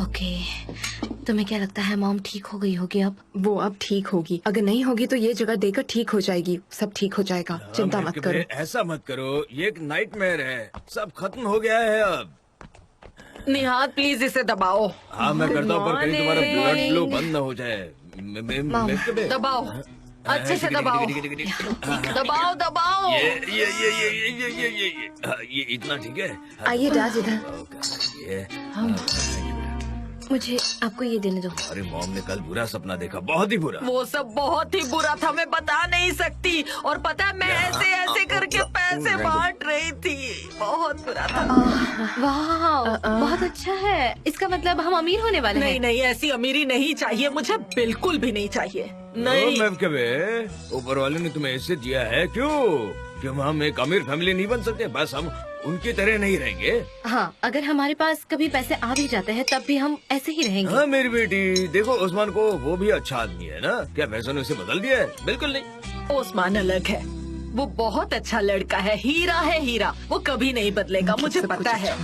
Okay, तुम्हें क्या लगता है मॉम ठीक हो गई होगी अब? वो अब ठीक होगी, अगर नहीं होगी तो ये जगह देकर ठीक हो जाएगी। सब ठीक हो जाएगा, चिंता मत करो। ऐसा मत करो, ये एक नाइटमेयर है। सब खत्म हो गया है अब। निहाद प्लीज इसे दबाओ। हाँ मैं करता हूँ, पर कहीं तुम्हारा ब्लड फ्लो बंद न हो जाए। दबाओ, अच्छे से दबाओ, दबाओ दबाओ। ये इतना ठीक है। आइए डैड इधर। मुझे आपको ये देने दो। अरे मॉम ने कल बुरा सपना देखा, बहुत ही बुरा। वो सब बहुत ही बुरा था, मैं बता नहीं सकती। और पता है मैं ऐसे ऐसे करके पैसे बांट रही थी, बहुत बुरा था। वाह, बहुत अच्छा है। इसका मतलब हम अमीर होने वाले हैं। नहीं नहीं, ऐसी अमीरी नहीं चाहिए मुझे, बिल्कुल भी नहीं चाहिए। नहीं ऊपर वाले ने तुम्हें ऐसे दिया है, क्यों हम एक अमीर फैमिली नहीं बन सकते? बस हम उनकी तरह नहीं रहेंगे। हाँ, अगर हमारे पास कभी पैसे आ भी जाते हैं तब भी हम ऐसे ही रहेंगे। हाँ मेरी बेटी, देखो उस्मान को, वो भी अच्छा आदमी है ना। क्या पैसों ने उसे बदल दिया है? बिल्कुल नहीं। उस्मान अलग है, वो बहुत अच्छा लड़का है, हीरा है हीरा। वो कभी नहीं बदलेगा, मुझे पता है।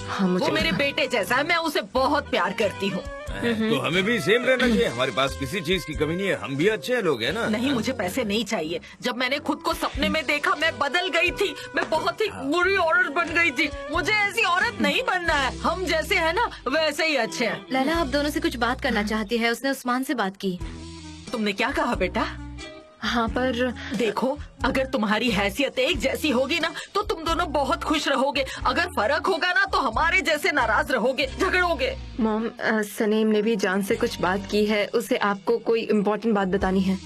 हाँ, वो मेरे बेटे जैसा है, मैं उसे बहुत प्यार करती हूँ। तो हमें भी सेम रहना चाहिए। हमारे पास किसी चीज की कमी नहीं है, हम भी अच्छे लोग हैं ना। नहीं, मुझे पैसे नहीं चाहिए। जब मैंने खुद को सपने में देखा मैं बदल गई थी, मैं बहुत ही बुरी औरत बन गई थी। मुझे ऐसी औरत नहीं बनना है। हम जैसे हैं ना वैसे ही अच्छे हैं। लैला आप दोनों से कुछ बात करना चाहती है, उसने उस्मान से बात की। तुमने क्या कहा बेटा? हाँ पर देखो, अगर तुम्हारी हैसियत एक जैसी होगी ना तो तुम दोनों बहुत खुश रहोगे। अगर फर्क होगा ना तो हमारे जैसे नाराज रहोगे, झगड़ोगे। मॉम, सनीम ने भी जान से कुछ बात की है, उसे आपको कोई इम्पोर्टेंट बात बतानी है।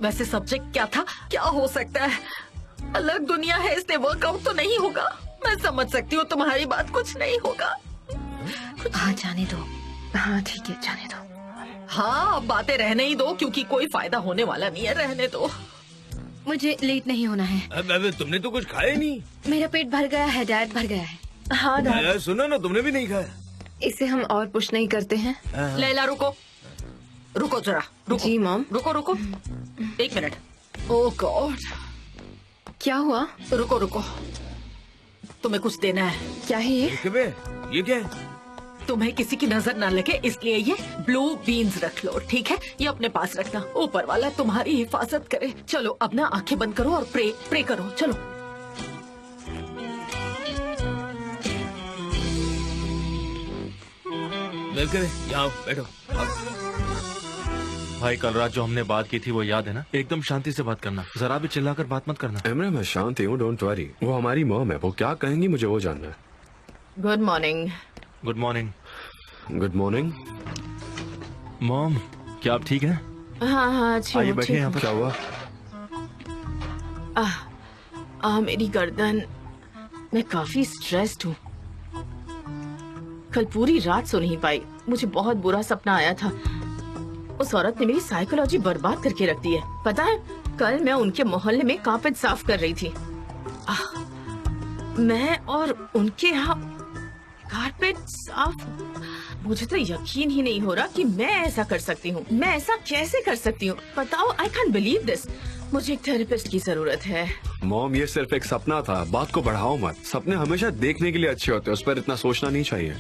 वैसे सब्जेक्ट क्या था? क्या हो सकता है? अलग दुनिया है, इसलिए वर्कआउट तो नहीं होगा। मैं समझ सकती हूँ तुम्हारी बात, कुछ नहीं होगा। हाँ जाने दो। हाँ ठीक है, जाने दो। हाँ, अब बातें रहने ही दो, क्योंकि कोई फायदा होने वाला नहीं है। रहने दो। मुझे लेट नहीं होना है। अब तुमने तो कुछ खाया नहीं। मेरा पेट भर गया है डैड, भर गया है। हाँ डैड, सुनो ना, तुमने भी नहीं खाया। इसे हम और पुश नहीं करते हैं। लैला रुको, रुको जरा, रुको। जी मॉम। रुको रुको, एक मिनट। ओह गॉड, क्या हुआ? रुको रुको, तुम्हें कुछ देना है। क्या है ये? ये क्या है? तुम्हें किसी की नजर न लगे इसलिए ये ब्लू बीन्स रख लो, ठीक है? ये अपने पास रखना। ऊपर वाला तुम्हारी हिफाजत करे। चलो अब ना आंखें बंद करो और प्रे करो। चलो। यहाँ बैठो। भाई कल रात जो हमने बात की थी वो याद है ना? एकदम शांति से बात करना, जरा भी चिल्लाकर बात मत करना। इमरान, मैं शांत ही हूँ, डोंट वरी। वो हमारी मॉम है, वो क्या कहेंगी मुझे वो जानना है। Good morning. Good morning. Good morning mom, क्या आप ठीक हैं? हाँ अच्छी आइए हूँ, बैठिए यहाँ पर। क्या हुआ? मेरी गर्दन, मैं काफी स्ट्रेस्ड हूँ। कल पूरी रात सो नहीं पाई, मुझे बहुत बुरा सपना आया था। उस औरत ने मेरी साइकोलॉजी बर्बाद करके रख दी है। पता है, कल मैं उनके मोहल्ले में कारपेट साफ कर रही थी। मैं और उनके यहाँ कारपेट साफ, मुझे तो यकीन ही नहीं हो रहा कि मैं ऐसा कर सकती हूँ। मैं ऐसा कैसे कर सकती हूँ? बताओ, आई कैन बिलीव दिस। मुझे एक थेरेपिस्ट की जरूरत है। मॉम, ये सिर्फ एक सपना था, बात को बढ़ाओ मत। सपने हमेशा देखने के लिए अच्छे होते हैं, उस पर इतना सोचना नहीं चाहिए।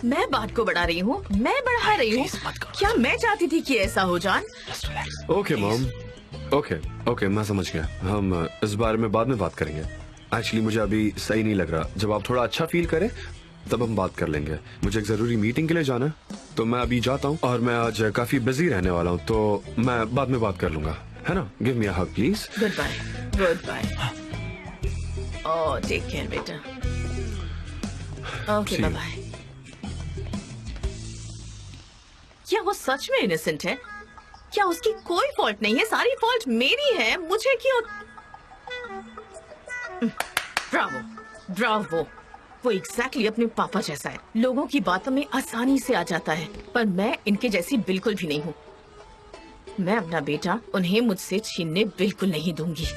मैं बात को बढ़ा रही हूँ, मैं बढ़ा रही हूँ। क्या मैं चाहती थी कि ऐसा हो जान? ओके मॉम, ओके मैं समझ गया। हम इस बारे में बाद में बात करेंगे। एक्चुअली मुझे अभी सही नहीं लग रहा। जब आप थोड़ा अच्छा फील करें तब हम बात कर लेंगे। मुझे एक जरूरी मीटिंग के लिए जाना है, तो मैं अभी जाता हूँ। और मैं आज काफी बिजी रहने वाला हूँ, तो मैं बाद में बात कर लूंगा, है ना? Give me a hug please. Good bye, good bye. Oh, take care बेटा। Okay, bye bye. क्या वो सच में इनोसेंट है? क्या उसकी कोई फॉल्ट नहीं है? सारी फॉल्ट मेरी है। मुझे क्यों? Bravo, Bravo. वो एग्जैक्टली अपने पापा जैसा है। लोगों की बातों में आसानी से आ जाता है, पर मैं इनके जैसी बिल्कुल भी नहीं हूँ। मैं अपना बेटा उन्हें मुझसे छीनने बिल्कुल नहीं दूंगी।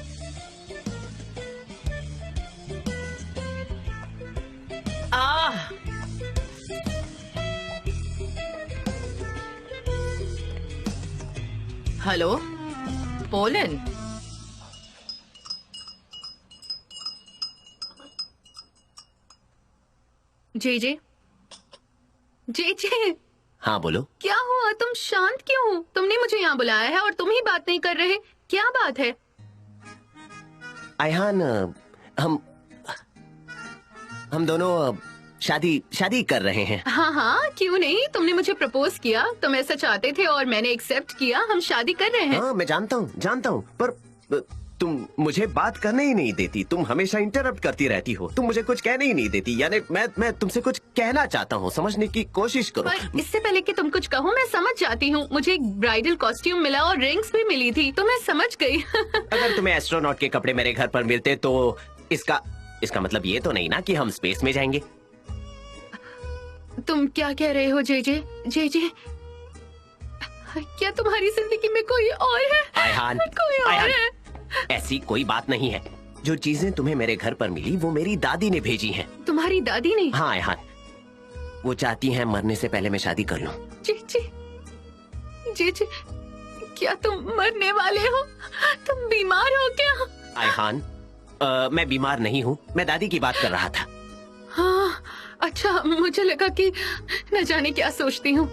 हेलो पोलन, जी जी। जी जी, हाँ बोलो। क्या हुआ? तुम शांत क्यों हो? तुमने मुझे यहाँ बुलाया है और तुम ही बात नहीं कर रहे, क्या बात है? आयहान, हम दोनों शादी कर रहे हैं। हाँ हाँ, क्यों नहीं, तुमने मुझे प्रपोज किया, तुम ऐसा चाहते थे और मैंने एक्सेप्ट किया, हम शादी कर रहे हैं। हाँ मैं जानता हूँ, पर तुम मुझे बात करने ही नहीं देती, तुम हमेशा इंटरप्ट करती रहती हो, तुम मुझे कुछ कहने ही नहीं देती। यानी मैं तुमसे कुछ कहना चाहता हूँ, समझने की कोशिश करो। पर इससे पहले कि तुम कुछ कहो मैं समझ जाती हूँ। मुझे एक ब्राइडल कॉस्ट्यूम मिला और रिंग्स भी मिली थी, तो मैं समझ गई। अगर तुम्हें एस्ट्रोनॉट के कपड़े मेरे घर पर मिलते तो इसका मतलब ये तो नहीं ना कि हम स्पेस में जाएंगे। तुम क्या कह रहे हो जेजे? जेजे, क्या तुम्हारी जिंदगी में कोई और है? आयहान, कोई और आयहान, है? ऐसी कोई बात नहीं है। जो चीजें तुम्हें मेरे घर पर मिली वो मेरी दादी ने भेजी हैं। तुम्हारी दादी ने? हाँ आयहान, वो चाहती हैं मरने से पहले मैं शादी कर लूं। जेजे, जेजे, क्या तुम मरने वाले हो? तुम बीमार हो क्या? आयहान, मैं बीमार नहीं हूँ, मैं दादी की बात कर रहा था। हाँ, अच्छा, मुझे लगा कि न जाने क्या सोचती हूँ।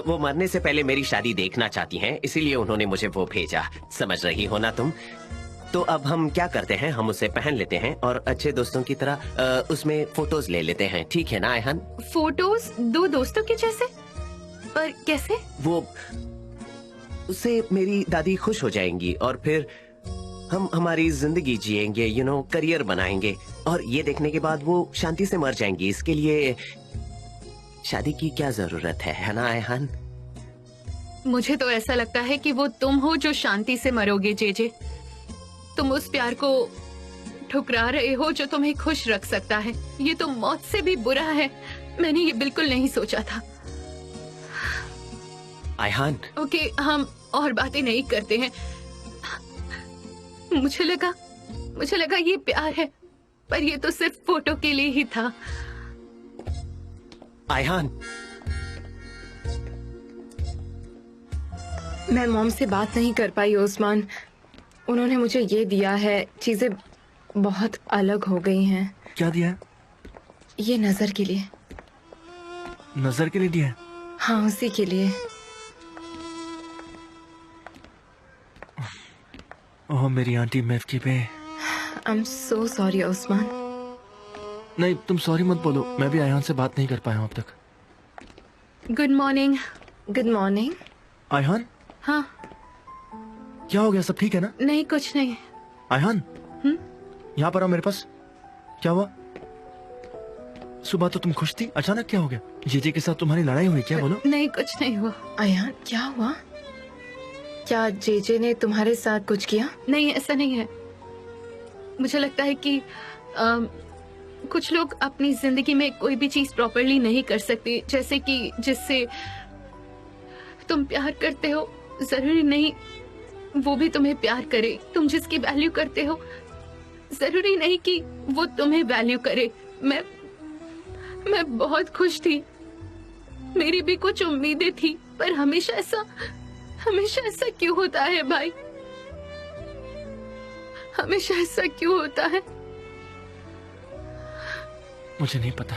वो मरने से पहले मेरी शादी देखना चाहती हैं, इसीलिए उन्होंने मुझे वो भेजा। समझ रही हो ना तुम? तो अब हम क्या करते हैं, हम उसे पहन लेते हैं और अच्छे दोस्तों की तरह उसमें फोटोज ले लेते हैं, ठीक है ना आयहान? फोटोज दो दोस्तों के जैसे? पर कैसे? वो उससे मेरी दादी खुश हो जाएंगी और फिर हम हमारी जिंदगी जिएंगे, करियर बनाएंगे, और ये देखने के बाद वो शांति से मर जाएंगी। इसके लिए शादी की क्या जरूरत है ना आयहान? मुझे तो ऐसा लगता है कि वो तुम हो जो शांति से मरोगे जेजे। तुम उस प्यार को ठुकरा रहे हो जो तुम्हें खुश रख सकता है। ये तो मौत से भी बुरा है। मैंने ये बिल्कुल नहीं सोचा था। आयहान, ओके, हम और बातें नहीं करते हैं। मुझे लगा ये प्यार है, पर ये तो सिर्फ फोटो के लिए ही था। आयहान, मैं मॉम से बात नहीं कर पाई ओस्मान। उन्होंने मुझे ये दिया है, चीजें बहुत अलग हो गई हैं। क्या दिया है? ये नजर के लिए। नजर के लिए दिया है? हाँ, उसी के लिए। ओह मेरी आंटी मेफकी पे। I am so sorry Osman. नहीं, तुम सॉरी मत बोलो, मैं भी आयहान से बात नहीं कर पाया हूँ अब तक। Good morning. Good morning. आयहान, हाँ, क्या हो गया? सब ठीक है ना? नहीं, कुछ नहीं। आयहान, यहाँ पर आओ मेरे पास। क्या हुआ? सुबह तो तुम खुश थी, अचानक क्या हो गया? जीजी के साथ तुम्हारी लड़ाई हुई क्या? बोलो। नहीं, कुछ नहीं हुआ। आयान, क्या हुआ? क्या जेजे ने तुम्हारे साथ कुछ किया? नहीं, ऐसा नहीं है। मुझे लगता है कि कुछ लोग अपनी जिंदगी में कोई भी चीज प्रॉपरली नहीं कर सकते, जैसे कि जिससे तुम प्यार करते हो जरूरी नहीं वो भी तुम्हें प्यार करे। तुम जिसकी वैल्यू करते हो जरूरी नहीं कि वो तुम्हें वैल्यू करे। मैं बहुत खुश थी, मेरी भी कुछ उम्मीदें थी, पर हमेशा ऐसा क्यों होता है भाई? हमेशा ऐसा क्यों होता है? मुझे नहीं पता,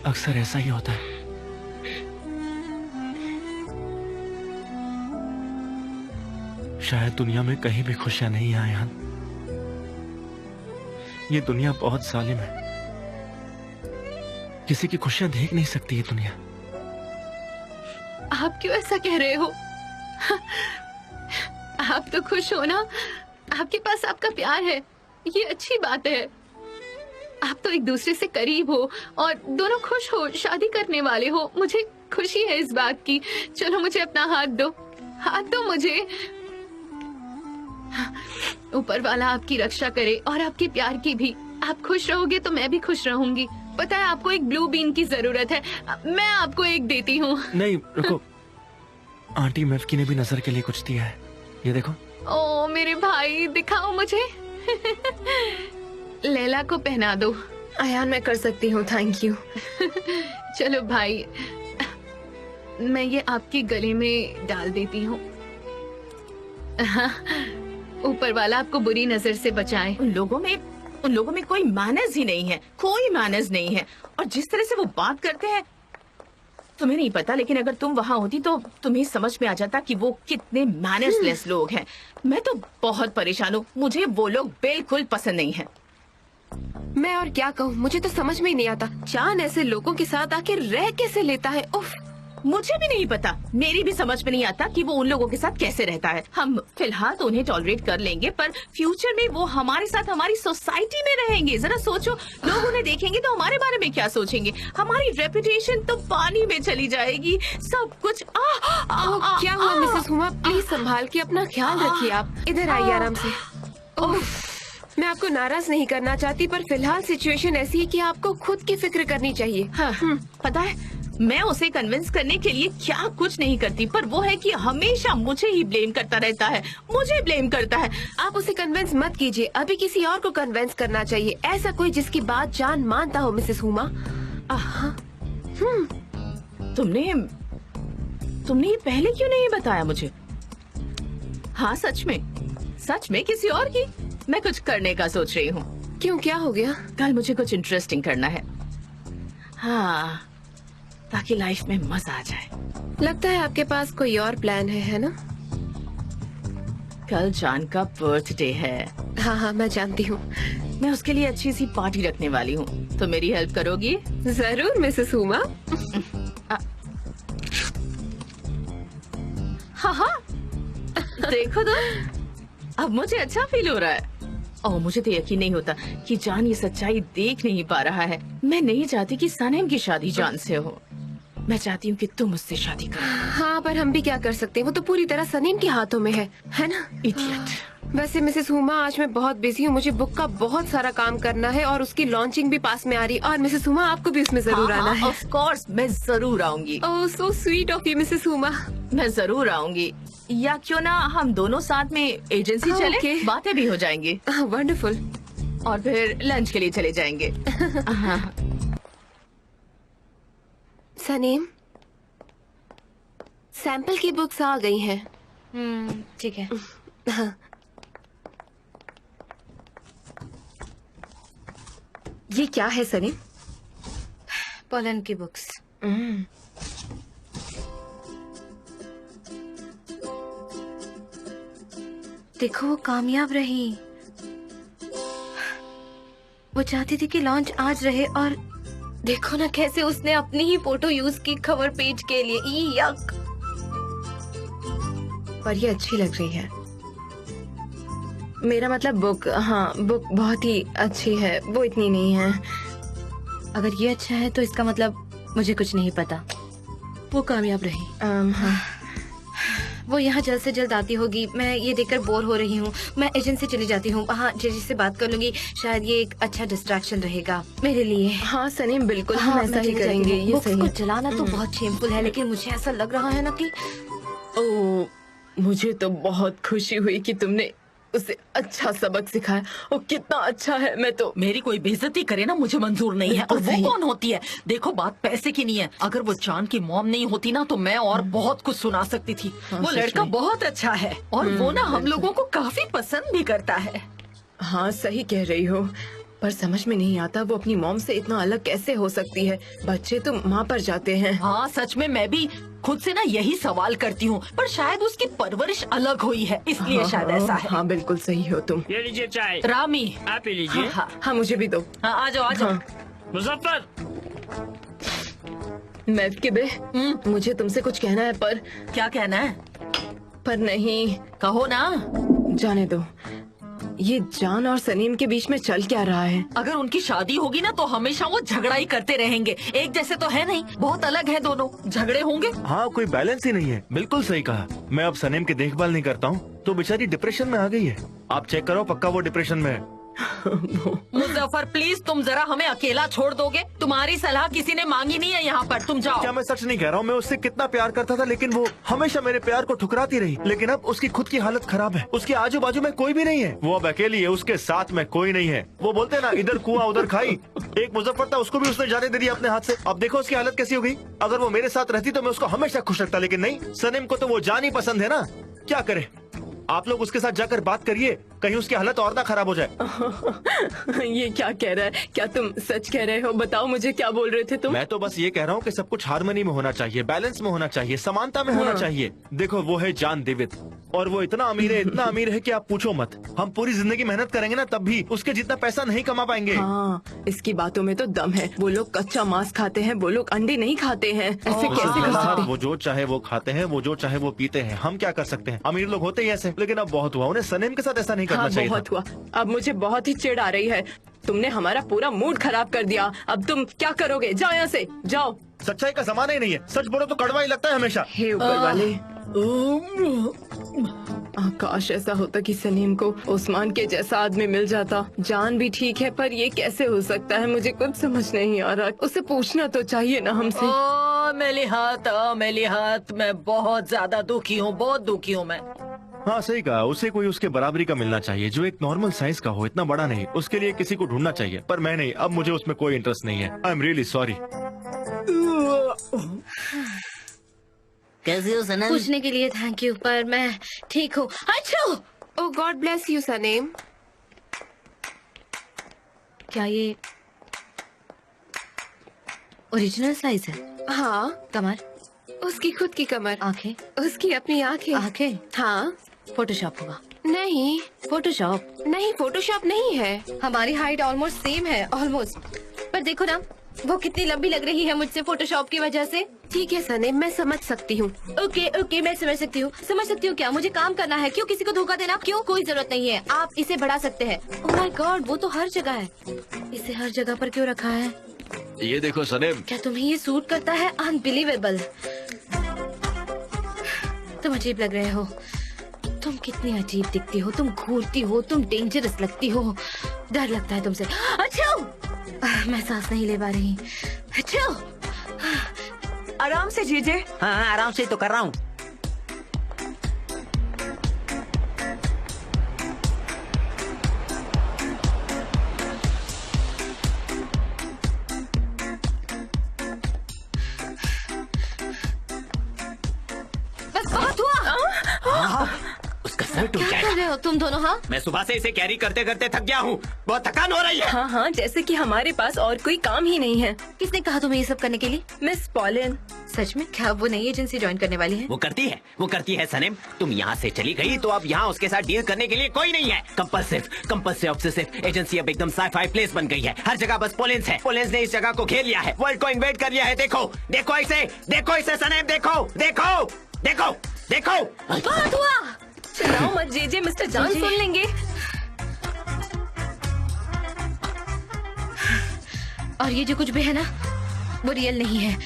अक्सर ऐसा ही होता है। शायद दुनिया में कहीं भी खुशियां नहीं है आयहान। ये दुनिया बहुत जालिम है, किसी की खुशियां देख नहीं सकती ये दुनिया। आप क्यों ऐसा कह रहे हो? आप तो खुश हो ना, आपके पास आपका प्यार है, ये अच्छी बात है। आप तो एक दूसरे से करीब हो और दोनों खुश हो, शादी करने वाले हो। मुझे खुशी है इस बात की। चलो मुझे अपना हाथ दो मुझे। ऊपर वाला आपकी रक्षा करे और आपके प्यार की भी। आप खुश रहोगे तो मैं भी खुश रहूंगी। पता है आपको एक ब्लू बीन की जरूरत है, मैं आपको एक देती हूँ। नहीं रुको, आंटी मेफकी ने भी नजर के लिए कुछ दिया है, ये देखो। ओ मेरे भाई, दिखाओ मुझे। लैला को पहना दो। आयान, मैं कर सकती हूँ, थैंक यू। चलो भाई, मैं ये आपके गले में डाल देती हूँ। ऊपर वाला आपको बुरी नजर से बचाए। उन लोगों में उन लोगों में कोई मैनर्स ही नहीं है, कोई मैनर्स नहीं है। और जिस तरह से वो बात करते हैं, तुम्हें नहीं पता, लेकिन अगर तुम वहाँ होती तो तुम्हें समझ में आ जाता कि वो कितने मैनर्सलेस लोग हैं। मैं तो बहुत परेशान हूँ, मुझे वो लोग बिल्कुल पसंद नहीं है। मैं और क्या कहूँ, मुझे तो समझ में ही नहीं आता चांद ऐसे लोगों के साथ आके रह कैसे लेता है। उफ, मुझे भी नहीं पता, मेरी भी समझ में नहीं आता कि वो उन लोगों के साथ कैसे रहता है। हम फिलहाल तो उन्हें टॉलरेट कर लेंगे, पर फ्यूचर में वो हमारे साथ हमारी सोसाइटी में रहेंगे। जरा सोचो, लोग उन्हें देखेंगे तो हमारे बारे में क्या सोचेंगे? हमारी रेपुटेशन तो पानी में चली जाएगी, सब कुछ। क्या हुआ मिसेस हुमा? प्लीज संभाल के अपना ख्याल रखिए। आप इधर आइए आराम से। उफ, मैं आपको नाराज नहीं करना चाहती, पर फिलहाल सिचुएशन ऐसी है कि आपको खुद की फिक्र करनी चाहिए। हाँ, पता है मैं उसे कन्विंस करने के लिए क्या कुछ नहीं करती, पर वो है कि हमेशा मुझे ही ब्लेम करता रहता है, मुझे ब्लेम करता है। आप उसे कन्विंस मत कीजिए, अभी किसी और को कन्विंस करना चाहिए, ऐसा कोई जिसकी बात जान मानता हो मिसेस हुमा। तुमने ये पहले क्यों नहीं बताया मुझे? हाँ, सच में किसी और की मैं कुछ करने का सोच रही हूँ। क्यों, क्या हो गया? कल मुझे कुछ इंटरेस्टिंग करना है। हाँ, ताकि लाइफ में मजा आ जाए। लगता है आपके पास कोई और प्लान है ना? कल जान का बर्थडे है। हाँ, मैं जानती हूँ। मैं उसके लिए अच्छी सी पार्टी रखने वाली हूँ, तो मेरी हेल्प करोगी? जरूर मिसेस हुमा। हाँ, देखो तो अब मुझे अच्छा फील हो रहा है। और मुझे तो यकीन नहीं होता कि जान ये सच्चाई देख नहीं पा रहा है। मैं नहीं चाहती कि सनम की शादी जान से हो, मैं चाहती हूँ कि तुम उससे शादी करो। हाँ, पर हम भी क्या कर सकते हैं, वो तो पूरी तरह सनीम के हाथों में है ना? इडियट। वैसे मिसेस हुमा, आज मैं बहुत बिजी हूँ, मुझे बुक का बहुत सारा काम करना है और उसकी लॉन्चिंग भी पास में आ रही है। और मिसेस हुमा, आपको भी उसमें जरूर आना है। ऑफ कोर्स, मैं जरूर आऊंगी। Oh, so sweet of you Mrs Huma. मैं जरूर आऊंगी, या क्यों ना हम दोनों साथ में एजेंसी हाँ, चले, okay. बातें भी हो जाएंगी। वंडरफुल। और फिर लंच के लिए चले जाएंगे। सनीम, सैंपल की बुक्स आ गई हैं। ठीक है। हाँ। ये क्या है सनीम? पोलन की बुक्स। देखो, वो कामयाब रही। वो चाहती थी कि लॉन्च आज रहे, और देखो ना कैसे उसने अपनी ही फोटो यूज की कवर पेज के लिए। यक। पर ये अच्छी लग रही है। मेरा मतलब बुक, हाँ बुक बहुत ही अच्छी है, वो इतनी नहीं है। अगर ये अच्छा है तो इसका मतलब मुझे कुछ नहीं पता। वो कामयाब रही। हाँ। वो यहाँ जल्द से जल्द आती होगी। मैं ये देखकर बोर हो रही हूँ। मैं एजेंसी चली जाती हूँ, वहाँ जेजी से बात कर लूंगी। शायद ये एक अच्छा डिस्ट्रैक्शन रहेगा मेरे लिए। हाँ सनीम, बिल्कुल हाँ, हम ऐसा ही करेंगे। ये बुक्स सही को है। जलाना तो बहुत शेमफुल है, लेकिन मुझे ऐसा लग रहा है ना कि ओह, मुझे तो बहुत खुशी हुई कि तुमने उसे अच्छा सबक सिखाया। और कितना अच्छा है। मैं तो मेरी कोई बेइज्जती करे ना, मुझे मंजूर नहीं है। और वो सही। कौन होती है? देखो, बात पैसे की नहीं है। अगर वो चांद की मॉम नहीं होती ना, तो मैं और बहुत कुछ सुना सकती थी। हाँ, वो सच लड़का में। बहुत अच्छा है, और वो ना हम लोगों को काफी पसंद भी करता है। हाँ, सही कह रही हो, पर समझ में नहीं आता वो अपनी मॉम से इतना अलग कैसे हो सकती है। बच्चे तो माँ पर जाते हैं। हाँ, सच में मैं भी खुद से ना यही सवाल करती हूँ, पर शायद उसकी परवरिश अलग हुई है, इसलिए हाँ, शायद ऐसा है। हाँ, बिल्कुल सही हो तुम। ये लीजिए चाय, रामी, आप ही लीजिए। हाँ, हाँ, मुझे भी दो। हाँ, आ जाओ, आ जाओ। हाँ। मुजफ्फर, महकिबे, मुझे तुमसे कुछ कहना है, क्या कहना है? पर नहीं। कहो ना। जाने दो। ये जान और सनीम के बीच में चल क्या रहा है? अगर उनकी शादी होगी ना, तो हमेशा वो झगड़ा ही करते रहेंगे। एक जैसे तो है नहीं, बहुत अलग है दोनों। झगड़े होंगे। हाँ, कोई बैलेंस ही नहीं है। बिल्कुल सही कहा। मैं अब सनीम की देखभाल नहीं करता हूँ तो बेचारी डिप्रेशन में आ गई है। आप चेक करो, पक्का वो डिप्रेशन में है। मुजफ्फर, प्लीज तुम जरा हमें अकेला छोड़ दोगे? तुम्हारी सलाह किसी ने मांगी नहीं है यहाँ पर, तुम जाओ। क्या मैं सच नहीं कह रहा हूँ? मैं उससे कितना प्यार करता था, लेकिन वो हमेशा मेरे प्यार को ठुकराती रही। लेकिन अब उसकी खुद की हालत खराब है। उसके आजू बाजू में कोई भी नहीं है। वो अब अकेली है, उसके साथ में कोई नहीं है। वो बोलते हैं ना, इधर कुआं उधर खाई। एक मुजफ्फर था, उसको भी उसने जाने दे दिया अपने हाथ से। अब देखो उसकी हालत कैसी हो गई। अगर वो मेरे साथ रहती तो मैं उसको हमेशा खुश रखता, लेकिन नहीं। सनीम को तो वो जान ही पसंद है ना। क्या करे? आप लोग उसके साथ जाकर बात करिए। कहीं उसकी हालत और ना खराब हो जाए। ये क्या कह रहा है? क्या तुम सच कह रहे हो? बताओ मुझे, क्या बोल रहे थे तुम? मैं तो बस ये कह रहा हूँ कि सब कुछ हार्मनी में होना चाहिए, बैलेंस में होना चाहिए, समानता में होना चाहिए। देखो वो है जान देवित और वो इतना अमीर है कि आप पूछो मत। हम पूरी जिंदगी मेहनत करेंगे ना तब भी उसके जितना पैसा नहीं कमा पाएंगे। हाँ, इसकी बातों में तो दम है। वो लोग कच्चा मांस खाते हैं, वो लोग अंडे नहीं खाते हैं। ऐसे कैसे कर सकते? वो जो चाहे वो खाते हैं, वो जो चाहे वो पीते हैं। हम क्या कर सकते हैं? अमीर लोग होते ही ऐसे। लेकिन अब बहुत हुआ, उन्हें सनेम के साथ ऐसा नहीं करना हाँ, चाहिए बहुत था। हुआ। अब मुझे बहुत ही चिढ़ आ रही है। तुमने हमारा पूरा मूड खराब कर दिया। अब तुम क्या करोगे? जाओ यहाँ से, जाओ। सच्चाई का जमाना ही नहीं है। सच बोलो तो कड़वा ही लगता है हमेशा। हे ऊपर वाले, काश ऐसा होता कि सलीम को उस्मान के जैसा आदमी मिल जाता। जान भी ठीक है, पर ये कैसे हो सकता है? मुझे कुछ समझ नहीं आ रहा। उसे पूछना तो चाहिए ना हमसे। ओ मेली हाथ, मैं बहुत ज्यादा दुखी हूँ, बहुत दुखी हूँ मैं। हाँ सही कहा। उसे कोई उसके बराबरी का मिलना चाहिए, जो एक नॉर्मल साइज का हो, इतना बड़ा नहीं। उसके लिए किसी को ढूंढना चाहिए, पर मैं नहीं। अब मुझे उसमें कोई इंटरेस्ट नहीं है। I am really sorry. कैसे हो सनम? पूछने के लिए थैंक यू, पर मैं ठीक हूँ। अच्छा, ओ गॉड ब्लेस यू सनेम। क्या ये ओरिजिनल साइज है? हाँ, कमर, उसकी खुद की कमर, आंखें, उसकी अपनी आंखें। आंखें हाँ। फोटोशॉप होगा? नहीं, फोटोशॉप नहीं, फोटोशॉप नहीं है। हमारी हाइट ऑलमोस्ट सेम है, ऑलमोस्ट। पर देखो ना, वो कितनी लंबी लग रही है मुझसे फोटोशॉप की वजह से। ठीक है सनेम, मैं समझ सकती हूँ। ओके, मैं समझ सकती हूँ। क्या मुझे काम करना है? क्यों किसी को धोखा देना? क्यों? कोई जरूरत नहीं है। आप इसे बढ़ा सकते हैं। ओह माय गॉड, वो तो हर जगह है। इसे हर जगह पर क्यों रखा है? ये देखो सनेम। क्या तुम्हें ये सूट करता है? अनबिलीवेबल। तुम अजीब लग रहे हो। तुम कितनी अजीब दिखती हो। तुम घूरती हो, तुम डेंजरस लगती हो। डर लगता है तुमसे। अच्छा, मैं सांस नहीं ले पा रही। अच्छा, आराम से जीजे। हाँ आराम से तो कर रहा हूँ। बस बहुत हुआ। उसका सर टूट क्या कर जाएगा। रहे हो तुम दोनों? हाँ, मैं सुबह से इसे कैरी करते करते थक गया हूँ। बहुत थकान हो रही है। हाँ हाँ, जैसे कि हमारे पास और कोई काम ही नहीं है। किसने कहा तुम्हें ये सब करने के लिए? Miss pollen. सच में? क्या वो नई एजेंसी ज्वाइन करने वाली है? वो करती है सनेम। तुम यहाँ से चली गई तो अब यहाँ उसके साथ डील करने के लिए कोई नहीं है। कंपल्सिव ऑब्सेसिव एजेंसी अब एकदम साई-फाई प्लेस बन गई है। हर जगह बस पोलेंस है। पोलेंस ने इस जगह को घेर लिया है, वर्ल्ड को इन्वेड कर लिया है। देखो इसे सनेम, देखो। बहुत हुआ। चिल्लाओ मत जेजे, मिस्टर जान सुन लेंगे। और ये जो कुछ भी है ना, वो रियल नहीं है।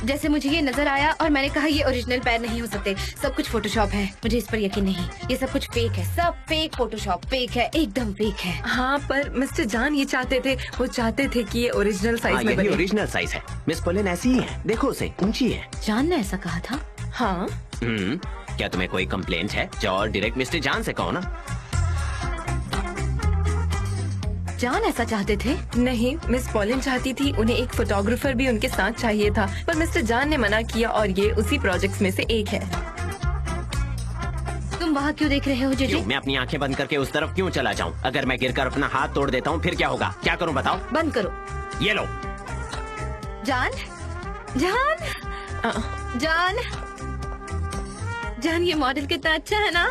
जैसे मुझे ये नजर आया और मैंने कहा ये ओरिजिनल पैर नहीं हो सकते। सब कुछ फोटोशॉप है। मुझे इस पर यकीन नहीं। ये सब कुछ फेक है। सब फेक। फोटोशॉप फेक है, एकदम फेक है। हाँ, पर मिस्टर जान ये चाहते थे कि ये ओरिजिनल साइज में बने। ओरिजिनल साइज है। मिस पोलेन ऐसी ही है। देखो उसे, ऊंची है। जान ने ऐसा कहा था? हाँ। क्या तुम्हें कोई कंप्लेंट है? जाओ डायरेक्ट मिस्टर जान से कहो ना। जान ऐसा चाहते थे? नहीं, मिस पॉलिन चाहती थी। उन्हें एक फोटोग्राफर भी उनके साथ चाहिए था, पर मिस्टर जान ने मना किया और ये उसी प्रोजेक्ट्स में से एक है। तुम वहाँ क्यों देख रहे हो जीजी? क्यों? मैं अपनी आंखें बंद करके उस तरफ क्यों चला जाऊं? अगर मैं गिरकर अपना हाथ तोड़ देता हूँ फिर क्या होगा? क्या करूँ बताओ? बंद करो। ये लो। जान, ये मॉडल कितना अच्छा है ना?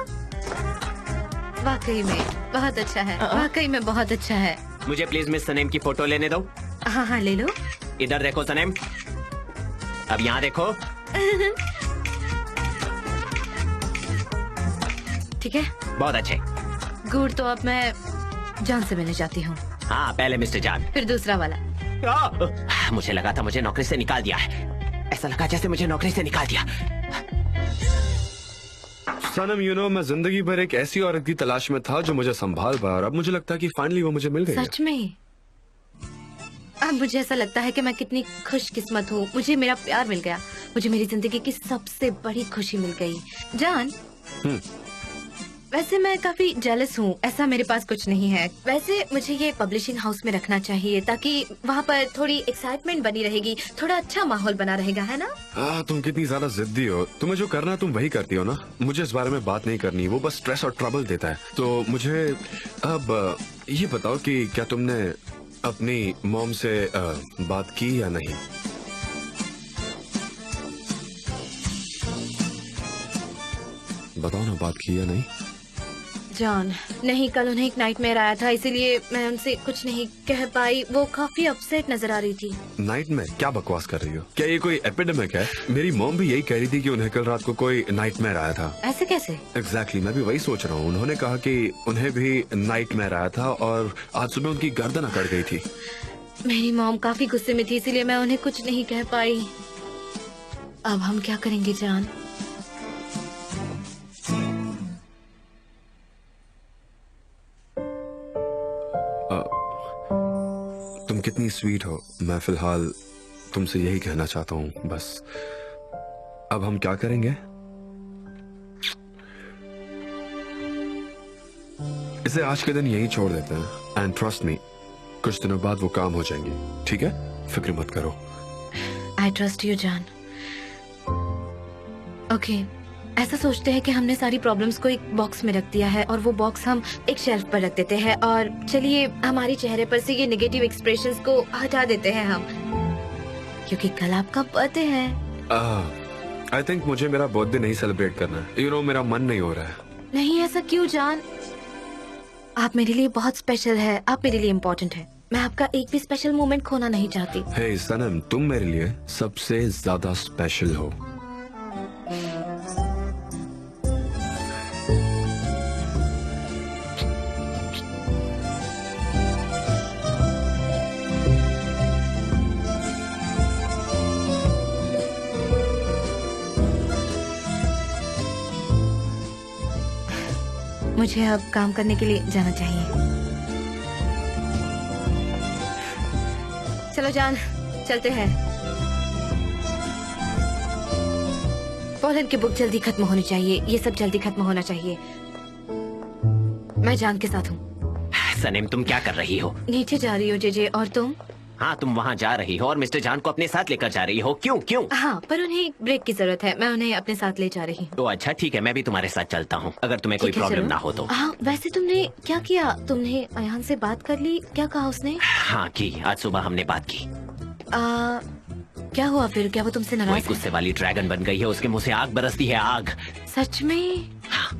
वाकई में बहुत अच्छा है। वाकई में बहुत अच्छा है। मुझे प्लीज मिस सनेम की फोटो लेने दो। हाँ, ले लो। इधर देखो सनेम, अब यहाँ देखो। ठीक है, बहुत अच्छे। गुड। तो अब मैं जान से मिलने जाती हूँ। हाँ, पहले मिस्टर जान, फिर दूसरा वाला। मुझे लगा था मुझे नौकरी से निकाल दिया है। ऐसा लगा जैसे मुझे नौकरी से निकाल दिया। सनम, मैं जिंदगी भर एक ऐसी औरत की तलाश में था जो मुझे संभाल पाए, और अब मुझे लगता है कि फाइनली वो मुझे मिल गई है। सच में? अब मुझे ऐसा लगता है कि मैं कितनी खुशकिस्मत हूँ। मुझे मेरा प्यार मिल गया। मुझे मेरी जिंदगी की सबसे बड़ी खुशी मिल गई। जान, वैसे मैं काफी जेलस हूँ, ऐसा मेरे पास कुछ नहीं है। वैसे मुझे ये पब्लिशिंग हाउस में रखना चाहिए ताकि वहाँ पर थोड़ी एक्साइटमेंट बनी रहेगी, थोड़ा अच्छा माहौल बना रहेगा, है ना? तुम कितनी ज्यादा जिद्दी हो। तुम्हें जो करना तुम वही करती हो ना। मुझे इस बारे में बात नहीं करनी, वो बस स्ट्रेस और ट्रबल देता है। तो मुझे अब ये बताओ कि क्या तुमने अपनी मॉम से बात की या नहीं? बताओ ना, बात की या नहीं? जॉन, नहीं, कल उन्हें एक नाइटमेयर आया था, इसीलिए मैं उनसे कुछ नहीं कह पाई। वो काफी अपसेट नजर आ रही थी। नाइटमेयर? क्या बकवास कर रही हो? क्या ये कोई एपिडेमिक है? मेरी मॉम भी यही कह रही थी कि उन्हें कल रात को कोई नाइटमेयर आया था। ऐसे कैसे? एग्जैक्टली, मैं भी वही सोच रहा हूँ। उन्होंने कहा कि उन्हें भी नाइटमेयर आया था और आज सुबह उनकी गर्दन अकड़ गई थी। मेरी मॉम काफी गुस्से में थी, इसीलिए मैं उन्हें कुछ नहीं कह पाई। अब हम क्या करेंगे जॉन? तुम कितनी स्वीट हो। मैं फिलहाल तुमसे यही कहना चाहता हूँ बस। अब हम क्या करेंगे? इसे आज के दिन यही छोड़ देते हैं। एंड ट्रस्ट मी, कुछ दिनों बाद वो काम हो जाएंगे। ठीक है, फिक्र मत करो। I trust you John. Okay, ऐसा सोचते हैं कि हमने सारी प्रॉब्लम्स को एक बॉक्स में रख दिया है और वो बॉक्स हम एक शेल्फ पर रख देते हैं, और चलिए हमारे चेहरे पर से ये नेगेटिव एक्सप्रेशंस को हटा देते हैं हम, क्योंकि कल आपका बर्थडे है। आई थिंक मुझे मेरा बर्थडे नहीं सेलिब्रेट करना है। यू नो, मेरा मन नहीं हो रहा है। नहीं, ऐसा क्यों जॉन? आप मेरे लिए बहुत स्पेशल है, आप मेरे लिए इम्पोर्टेंट है। मैं आपका एक भी स्पेशल मोमेंट खोना नहीं चाहती। हे सनम, तुम मेरे लिए सबसे ज्यादा स्पेशल हो। मुझे अब काम करने के लिए जाना चाहिए। चलो जान, चलते हैं। पोलैंड की बुक जल्दी खत्म होनी चाहिए, ये सब जल्दी खत्म होना चाहिए। मैं जान के साथ हूँ। सनम, तुम क्या कर रही हो? नीचे जा रही हो जेजे, और तुम? हाँ, तुम वहाँ जा रही हो और मिस्टर जान को अपने साथ लेकर जा रही हो। क्यों क्यों? हाँ, पर उन्हें एक ब्रेक की जरूरत है, मैं उन्हें अपने साथ ले जा रही हूँ। तो अच्छा ठीक है, मैं भी तुम्हारे साथ चलता हूँ अगर तुम्हें कोई ठीक है, प्रॉब्लम चलो। ना हो तो। हाँ, वैसे तुमने क्या किया? तुमने अयान से बात कर ली? क्या कहा उसने? हाँ की, आज सुबह हमने बात की। क्या हुआ फिर? क्या वो तुमसे वो नाराज एक है? गुस्से वाली ड्रैगन बन गई है, उसके मुंह से आग बरसती है, आग। सच में? हाँ।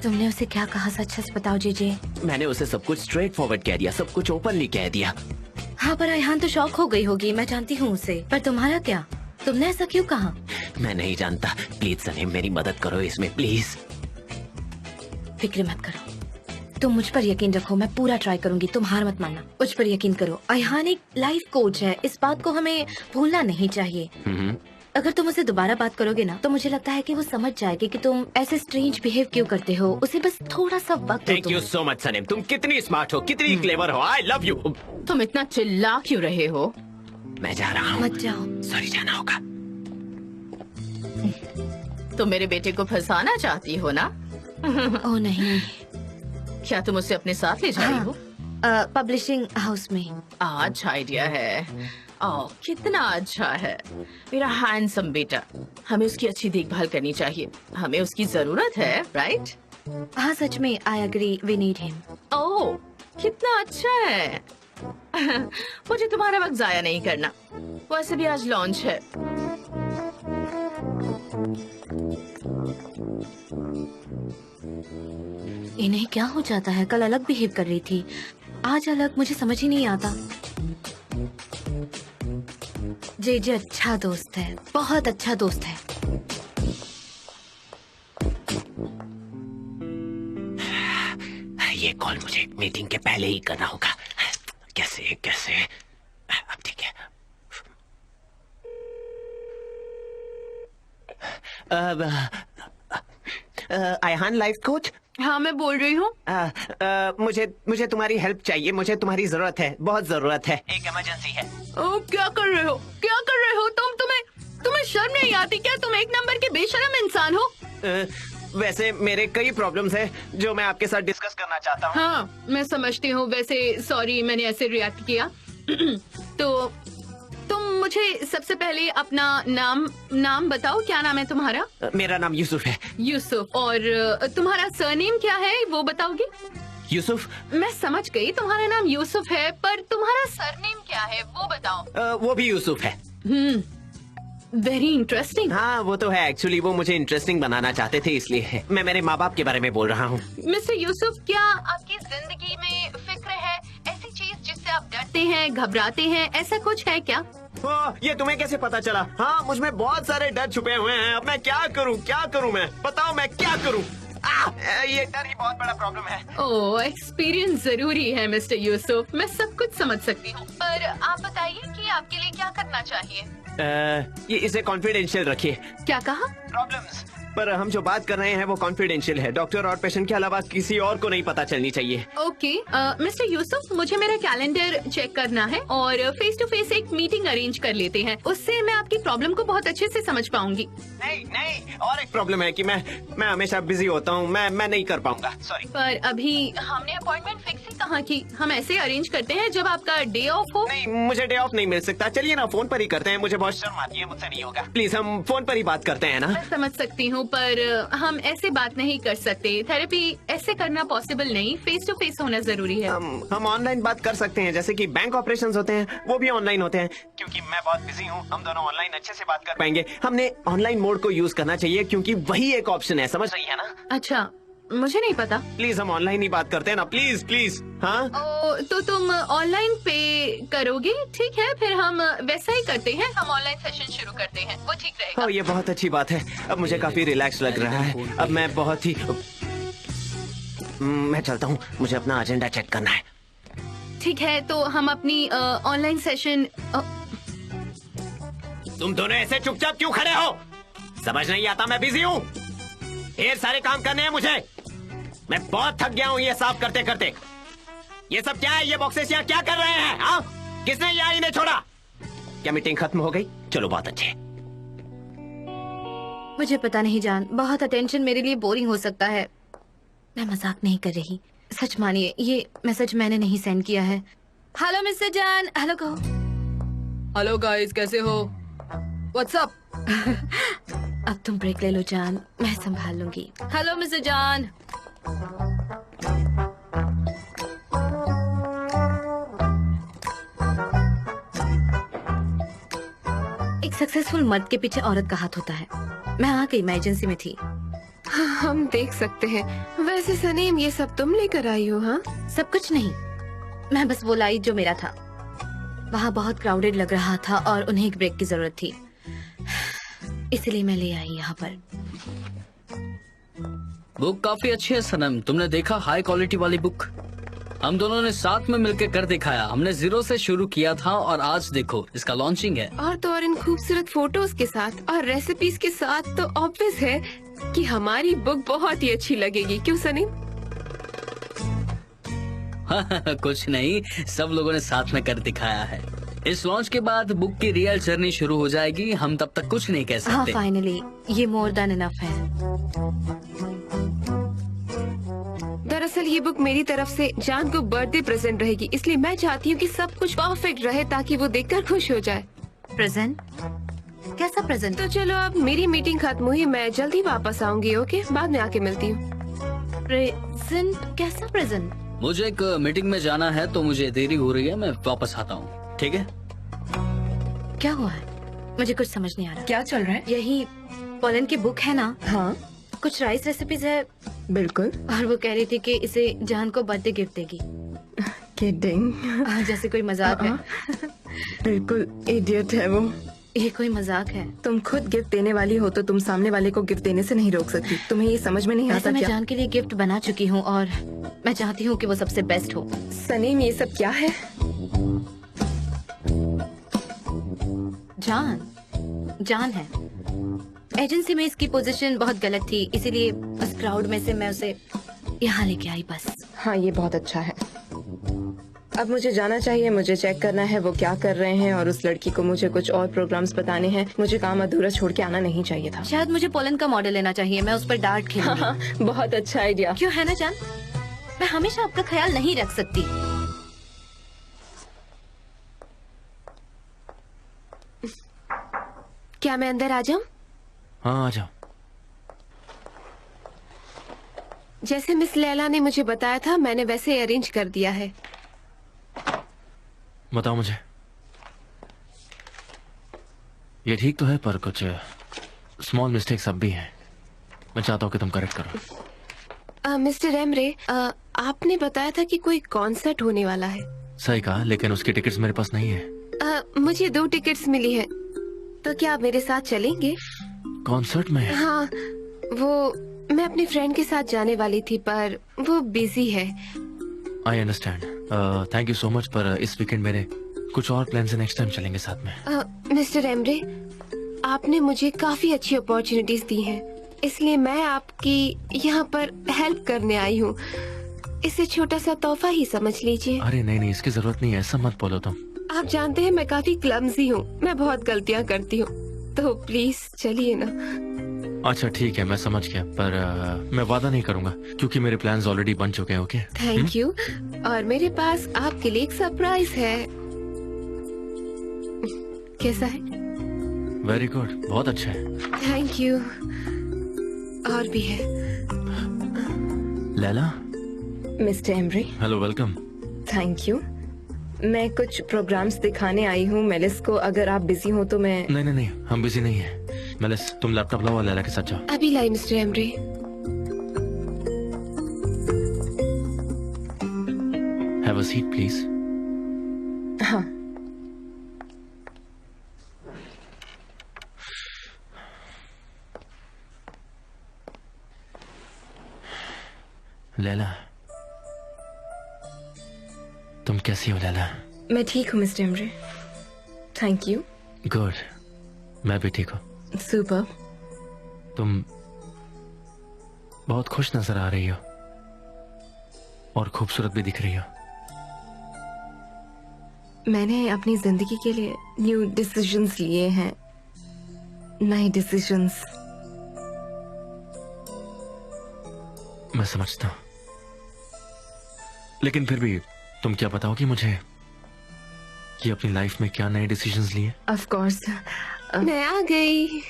तुमने उसे क्या कहा? सच सच बताओ जेजे। मैंने उसे सब कुछ स्ट्रेट फॉरवर्ड कह दिया, सब कुछ ओपनली कह दिया। हाँ, पर अयान तो शॉक हो गई होगी, मैं जानती हूँ उसे। पर तुम्हारा क्या? तुमने ऐसा क्यों कहा? मैं नहीं जानता। प्लीज सनम, मेरी मदद करो इसमें, प्लीज। फिक्र मत करो, तुम मुझ पर यकीन रखो, मैं पूरा ट्राई करूंगी, तुम हार मत मानना, मुझ पर यकीन करो। अयान एक लाइफ कोच है, इस बात को हमें भूलना नहीं चाहिए। अगर तुम उसे दोबारा बात करोगे ना, तो मुझे लगता है कि वो समझ जाएगी कि तुम ऐसे स्ट्रेंज बिहेव क्यों करते हो। उसे बस थोड़ा सा वक्त दो। थैंक यू सो मच सनम, तुम कितनी स्मार्ट हो, कितनी क्लेवर हो। I love you. तुम इतना चिल्ला क्यों रहे हो? मैं जा रहा हूँ। मत जाओ। सॉरी, जाना होगा। तुम मेरे बेटे को फंसाना चाहती हो ना? ओ नहीं। क्या तुम उसे अपने साथ ले जा रही हो? पब्लिशिंग हाउस में। अच्छा आइडिया है। ओह, कितना अच्छा है मेरा हैंडसम बेटा। हमें उसकी अच्छी देखभाल करनी चाहिए, हमें उसकी जरूरत है, राइट? हाँ, सच में, I agree, we need him. Oh, कितना अच्छा है। मुझे तुम्हारा वक्त जाया नहीं करना। वैसे भी आज लॉन्च है। इन्हें क्या हो जाता है? कल अलग बिहेव कर रही थी, आज अलग, मुझे समझ ही नहीं आता। जेजे अच्छा दोस्त है, बहुत अच्छा दोस्त है। ये कॉल मुझे मीटिंग के पहले ही करना होगा। कैसे कैसे? अब ठीक है। Ayaan life coach? हाँ, मैं बोल रही हूँ। मुझे तुम्हारी हेल्प चाहिए, मुझे तुम्हारी जरूरत है, बहुत जरूरत है। एक इमरजेंसी है। ओह, क्या कर रहे हो? क्या कर रहे हो तुम? तुम्हें शर्म नहीं आती क्या? तुम एक नंबर के बेशरम इंसान हो। वैसे मेरे कई प्रॉब्लम्स हैं जो मैं आपके साथ डिस्कस करना चाहता हूँ। हाँ, मैं समझती हूँ। वैसे सॉरी मैंने ऐसे रिएक्ट किया। तो तुम मुझे सबसे पहले अपना नाम बताओ। क्या नाम है तुम्हारा? मेरा नाम यूसुफ है। यूसुफ। और तुम्हारा सरनेम क्या है वो बताओगे? यूसुफ। मैं समझ गई, तुम्हारा नाम यूसुफ है, पर तुम्हारा सरनेम क्या है वो बताओ। वो भी यूसुफ है। Very interesting. हाँ वो तो है। एक्चुअली वो मुझे इंटरेस्टिंग बनाना चाहते थे, इसलिए मैं मेरे माँ बाप के बारे में बोल रहा हूँ। मिस्टर यूसुफ, क्या आपकी जिंदगी में फिक्र है? ऐसी चीज जिससे आप डरते हैं, घबराते हैं, ऐसा कुछ है क्या? ये तुम्हें कैसे पता चला? हाँ, मुझ में बहुत सारे डर छुपे हुए हैं। अब मैं क्या करूँ मैं? बताओ मैं क्या करूँ? ये डर ही बहुत बड़ा प्रॉब्लम है। ओह, एक्सपीरियंस जरूरी है मिस्टर यूसुफ। मैं सब कुछ समझ सकती हूँ, पर आप बताइए कि आपके लिए क्या करना चाहिए। ये इसे कॉन्फिडेंशियल रखिए। क्या कहा? प्रॉब्लम्स, पर हम जो बात कर रहे हैं वो कॉन्फिडेंशियल है। डॉक्टर और पेशेंट के अलावा किसी और को नहीं पता चलनी चाहिए। ओके, मिस्टर यूसुफ, मुझे मेरा कैलेंडर चेक करना है और फेस टू फेस एक मीटिंग अरेंज कर लेते हैं। उससे मैं आपकी प्रॉब्लम को बहुत अच्छे से समझ पाऊंगी। नहीं, और एक प्रॉब्लम है कि मैं हमेशा बिजी होता हूँ। मैं नहीं कर पाऊंगा, सॉरी। पर अभी हमने अपॉइंटमेंट फिक्स ही कहाँ की। हम ऐसे अरेंज करते हैं जब आपका डे ऑफ हो। नहीं, मुझे डे ऑफ नहीं मिल सकता। चलिए ना, फोन पर ही करते हैं। मुझे बहुत शर्म आती है, मुझसे नहीं होगा। प्लीज हम फोन पर ही बात करते हैं ना। मैं समझ सकती हूँ, पर हम ऐसे बात नहीं कर सकते। थेरेपी ऐसे करना पॉसिबल नहीं। फेस टू फेस होना जरूरी है। हम ऑनलाइन बात कर सकते हैं, जैसे कि बैंक ऑपरेशंस होते हैं, वो भी ऑनलाइन होते हैं। क्योंकि मैं बहुत बिजी हूँ, हम दोनों ऑनलाइन अच्छे से बात कर पाएंगे। हमने ऑनलाइन मोड को यूज करना चाहिए, क्योंकि वही एक ऑप्शन है। समझ रही है ना? अच्छा, मुझे नहीं पता। प्लीज हम ऑनलाइन ही बात करते हैं ना, प्लीज। हाँ, तो तुम ऑनलाइन पे करोगे? ठीक है, फिर हम वैसा ही करते हैं। हम ऑनलाइन सेशन शुरू करते हैं, वो ठीक रहेगा। ये बहुत अच्छी बात है। अब मुझे काफी रिलैक्स लग रहा है। अब मैं बहुत ही मैं चलता हूँ, मुझे अपना एजेंडा चेक करना है। ठीक है, तो हम अपनी ऑनलाइन सेशन। तुम दोनों ऐसे चुपचाप क्यों खड़े हो? समझ नहीं आता, मैं बिजी हूँ। ढेर सारे काम करने हैं मुझे। मैं बहुत थक गया हूँ ये साफ करते करते। ये सब क्या है? ये बॉक्सेस यहाँ क्या कर रहे हैं? हाँ, किसने यहाँ इन्हें छोड़ा? क्या मीटिंग खत्म हो गई? चलो, बहुत अच्छे। मुझे पता नहीं जान, बहुत अटेंशन मेरे लिए बोरिंग हो सकता है। मैं मजाक नहीं कर रही, सच मानिए ये मैसेज मैंने नहीं सेंड किया है। हेलो मिस्टर जान, हेलो कहो। हेलो गाइस, कैसे हो? व्हाट्सअप? अब तुम ब्रेक ले लो जान, मैं संभाल लूंगी। हेलो मिस्टर जान। एक सक्सेसफुल मर्द के पीछे औरत का हाथ होता है। मैं आ गई, मैं एजेंसी में थी। हम देख सकते हैं। वैसे सनीम, ये सब तुम लेकर आई हो? हाँ, सब कुछ नहीं, मैं बस वो लाई जो मेरा था। वहाँ बहुत क्राउडेड लग रहा था और उन्हें एक ब्रेक की जरूरत थी, इसलिए मैं ले आई यहाँ पर। बुक काफी अच्छी है सनम, तुमने देखा? हाई क्वालिटी वाली बुक। हम दोनों ने साथ में मिलकर कर दिखाया। हमने 0 से शुरू किया था और आज देखो इसका लॉन्चिंग है। और तो और इन खूबसूरत फोटोज के साथ और रेसिपीज के साथ तो ऑब्वियस है कि हमारी बुक बहुत ही अच्छी लगेगी। क्यों सनीम? कुछ नहीं, सब लोगों ने साथ में कर दिखाया है। इस लॉन्च के बाद बुक की रियल जर्नी शुरू हो जाएगी। हम तब तक कुछ नहीं कह सकते। हाँ, फाइनली ये मोर देन इनफ है। दरअसल ये बुक मेरी तरफ से जान को बर्थडे प्रेजेंट रहेगी, इसलिए मैं चाहती हूँ कि सब कुछ परफेक्ट रहे ताकि वो देखकर खुश हो जाए। प्रेजेंट? कैसा प्रेजेंट? तो चलो, अब मेरी मीटिंग खत्म हुई, मैं जल्दी वापस आऊंगी। ओके, बाद में आके मिलती हूँ। प्रेजेंट? कैसा प्रेजेंट? मुझे एक मीटिंग में जाना है तो मुझे देरी हो रही है, मैं वापस आता हूँ, ठीक है? क्या हुआ है? मुझे कुछ समझ नहीं आ रहा। क्या चल रहा है? यही पोलन की बुक है ना? हाँ कुछ राइस रेसिपीज है बिल्कुल। और वो कह रही थी कि इसे जान को बर्थडे गिफ्ट देगी। किडिंग। जैसे कोई मजाक है। बिल्कुल इडियट है वो। ये कोई मजाक है? तुम खुद गिफ्ट देने वाली हो तो तुम सामने वाले को गिफ्ट देने से नहीं रोक सकती। तुम्हें ये समझ में नहीं आता मैं क्या? जान के लिए गिफ्ट बना चुकी हूँ और मैं चाहती हूँ कि वो सबसे बेस्ट हो। सनीम, ये सब क्या है? जान है। एजेंसी में इसकी पोजीशन बहुत गलत थी, इसीलिए उस क्राउड में से मैं उसे यहाँ लेके आई बस। हाँ, ये बहुत अच्छा है। अब मुझे जाना चाहिए, मुझे चेक करना है वो क्या कर रहे हैं और उस लड़की को मुझे कुछ और प्रोग्राम्स बताने हैं। मुझे काम अधूरा छोड़ के आना नहीं चाहिए था। शायद मुझे पोलन का मॉडल लेना चाहिए, मैं उस पर डार्ट खेलूंगी। हाँ, बहुत अच्छा आइडिया। क्यों है ना जान, मैं हमेशा आपका ख्याल नहीं रख सकती। क्या मैं अंदर आ जाऊं? हाँ, आ जाओ। जैसे मिस लैला ने मुझे बताया था मैंने वैसे अरेंज कर दिया है। बताओ मुझे, ये ठीक तो है पर कुछ स्मॉल मिस्टेक्स अब भी हैं। मैं चाहता हूँ कि तुम करेक्ट करो। मिस्टर एमरे, आपने बताया था कि कोई कॉन्सर्ट होने वाला है। सही कहा, लेकिन उसकी टिकट्स मेरे पास नहीं है। मुझे 2 टिकट्स मिली है, तो क्या आप मेरे साथ चलेंगे? कॉन्सर्ट में? हाँ, वो मैं अपनी फ्रेंड के साथ जाने वाली थी पर वो बिजी है। I understand, thank you so much, पर इस वीकेंड मेरे कुछ और प्लान्स हैं। नेक्स्ट टाइम चलेंगे साथ में। मिस्टर एमरे, आपने मुझे काफी अच्छी अपॉर्चुनिटीज दी हैं, इसलिए मैं आपकी यहाँ पर हेल्प करने आई हूँ। इसे छोटा सा तोहफा ही समझ लीजिए। अरे नहीं, इसकी जरूरत नहीं है, ऐसा मत बोलो तुम। आप जानते हैं मैं काफी क्लमजी हूँ, मैं बहुत गलतियाँ करती हूँ, तो प्लीज चलिए ना। अच्छा ठीक है, मैं समझ गया, पर मैं वादा नहीं करूंगा क्योंकि मेरे प्लान्स ऑलरेडी बन चुके हैं। Okay, thank you. और मेरे पास आपके लिए एक सरप्राइज है। कैसा है? वेरी गुड, बहुत अच्छा है। Thank you. और भी है। Laila. Mister Emre. Hello, welcome. Thank you. मैं कुछ प्रोग्राम्स दिखाने आई हूँ मेलिस को, अगर आप बिजी हो तो मैं। नहीं, हम बिजी नहीं है। मेलिस, तुम लैपटॉप लाओ और लैला के साथ जाओ। अभी लाई mister Emre. Have a seat please. हाँ। लैला, तुम कैसी हो लैला? मैं ठीक हूँ mister Emre, thank you. Good, मैं भी ठीक हूँ। सुपर। तुम बहुत खुश नजर आ रही हो और खूबसूरत भी दिख रही हो। मैंने अपनी जिंदगी के लिए न्यू डिसीजंस लिए हैं, नए डिसीजंस। मैं समझता हूँ, लेकिन फिर भी तुम क्या बताओगी मुझे कि अपनी लाइफ में क्या नए डिसीजंस लिए? Of course. मैं आ गई।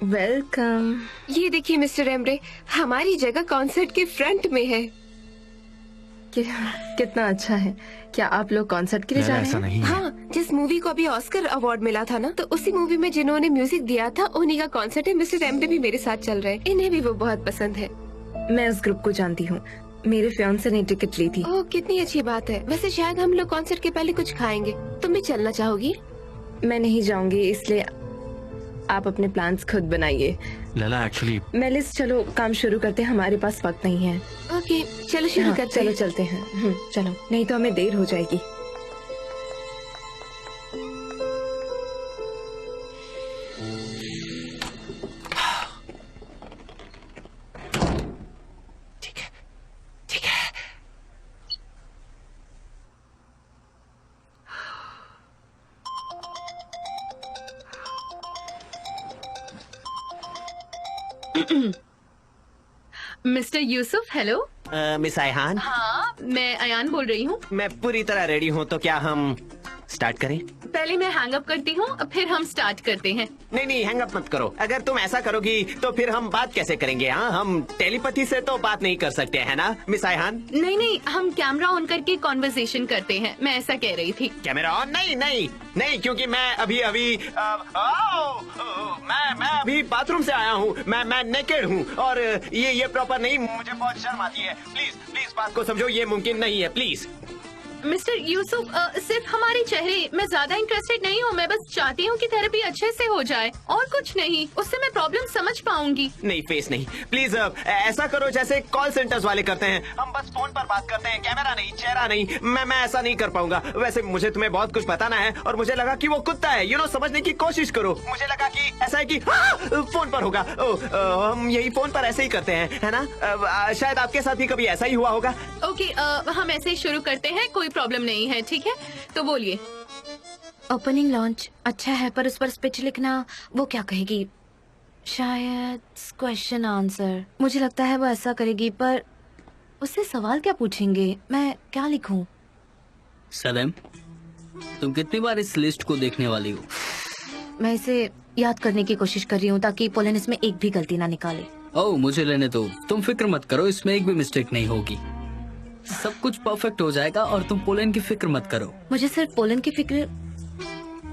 वेलकम। ये देखिए मिस्टर एमरे, हमारी जगह कॉन्सर्ट के फ्रंट में है। कितना अच्छा है। क्या आप लोग कॉन्सर्ट के लिए जा रहे हैं? ऐसा नहीं है। हाँ, जिस मूवी को अभी ऑस्कर अवार्ड मिला था ना, तो उसी मूवी में जिन्होंने म्यूजिक दिया था उन्हीं का कॉन्सर्ट है। मिस्टर एमरे भी मेरे साथ चल रहे हैं, इन्हें भी वो बहुत पसंद है। मैं उस ग्रुप को जानती हूँ, मेरे फियांसे ने टिकट ली थी। ओह, कितनी अच्छी बात है। वैसे शायद हम लोग कॉन्सर्ट के पहले कुछ खाएंगे। तुम भी चलना चाहोगी? मैं नहीं जाऊंगी, इसलिए आप अपने प्लान्स खुद बनाइए। लैला, एक्चुअली मेलिस, चलो काम शुरू करते हैं, हमारे पास वक्त नहीं है। ओके, चलो शुरू करते चलो हैं। चलते हैं। चलो, नहीं तो हमें देर हो जाएगी। Mister Yusuf, hello. मिस आयहान। हाँ, मैं अयान बोल रही हूँ। मैं पूरी तरह रेडी हूँ, तो क्या हम स्टार्ट करें? पहले मैं हैंग अप करती हूँ, फिर हम स्टार्ट करते हैं। नहीं, हैंग अप मत करो। अगर तुम ऐसा करोगी तो फिर हम बात कैसे करेंगे? हाँ, हम टेलीपैथी से तो बात नहीं कर सकते, है ना मिस आयहान? नहीं, हम कैमरा ऑन करके कॉन्वर्सेशन करते हैं, मैं ऐसा कह रही थी। Camera on? नहीं, क्योंकि मैं अभी मैं अभी बाथरूम से आया हूँ। मैं नेकेड हूँ और ये प्रॉपर नहीं, मुझे बहुत शर्म आती है। प्लीज बात को समझो, ये मुमकिन नहीं है, प्लीज। मिस्टर यूसुफ, सिर्फ हमारे चेहरे, मैं ज्यादा इंटरेस्टेड नहीं हूँ। मैं बस चाहती हूँ कि थेरेपी अच्छे से हो जाए और कुछ नहीं। उससे मैं प्रॉब्लम समझ पाऊंगी। नहीं, फेस नहीं, प्लीज ऐसा करो जैसे कॉल सेंटर्स वाले करते हैं। हम बस फोन पर बात करते हैं, कैमरा नहीं, चेहरा नहीं। मैं ऐसा नहीं कर पाऊंगा। वैसे मुझे तुम्हें बहुत कुछ बताना है और मुझे लगा कि वो कुत्ता है, समझने की कोशिश करो। मुझे लगा कि ऐसा है कि फोन पर होगा। हम यही फोन पर ऐसे ही करते हैं, है ना? शायद आपके साथ भी कभी ऐसा ही हुआ होगा। ओके, हम ऐसे ही शुरू करते हैं, कोई प्रॉब्लम नहीं है, ठीक है? तो बोलिए। ओपनिंग लॉन्च अच्छा है, पर उस पर स्पीच लिखना, वो क्या कहेगी? शायद क्वेश्चन आंसर। मुझे लगता है वो ऐसा करेगी, पर उससे सवाल क्या पूछेंगे? मैं क्या लिखूं? सलेम, तुम कितनी बार इस लिस्ट को देखने वाली हो? मैं इसे याद करने की कोशिश कर रही हूँ ताकि पोलन इसमें एक भी गलती ना निकाले। ओह, मुझे लेने दो, तुम फिक्र मत करो, इसमें एक भी मिस्टेक नहीं होगी। सब कुछ परफेक्ट हो जाएगा और तुम पोलन की फिक्र मत करो। मुझे सिर्फ पोलन की फिक्र